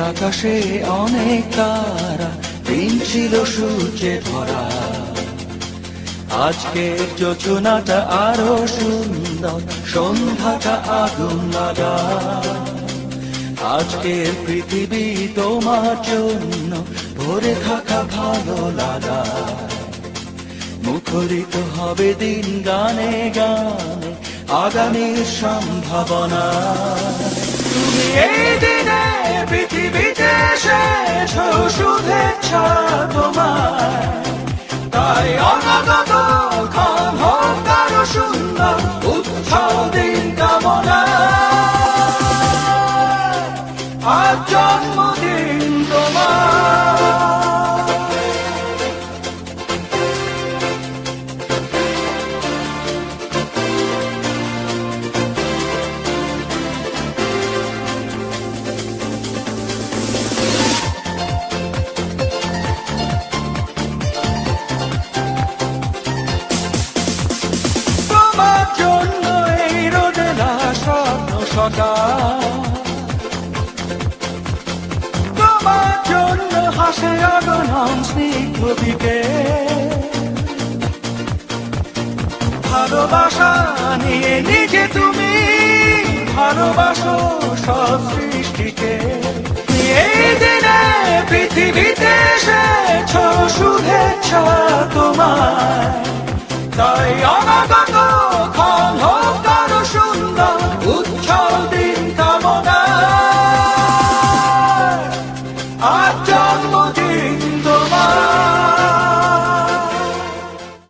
আকাশে অনেক তারা, দিন ছিল সূর্যে ভরা। আজকের যোজনাটা আরো সুন্দর, সন্ধ্যাটা আগুন লাগা। আজকের পৃথিবী তোমার জন্য ভরে থাকা ভালো লাগা। মুখরিত হবে দিন গানে গানে, আগামীর সম্ভাবনা। তুমি এই দিনে পৃথিবীতে এসেছো, শুভেচ্ছা তোমার। তাই অনাগত ক্ষণ হোক আরো সুন্দর, উৎসব দিন কামনা। আজ জন্মদিন তোমার। তোমার জন্য এই রোদেলা স্বপ্ন সকাল, তোমার জন্য হাসে আগমন স্নিগ্ধ বিকেল। ভালোবাসা নিয়ে নিজে তুমি ভালোবাসো সব সৃষ্টিকে। এই দিনে পৃথিবীতে এসেছো, শুভেচ্ছা তোমার। তাই অনাগত ক্ষণ হোক আরো সুন্দর, উৎসব দিন কামনা। আজ জন্মদিন তোমার।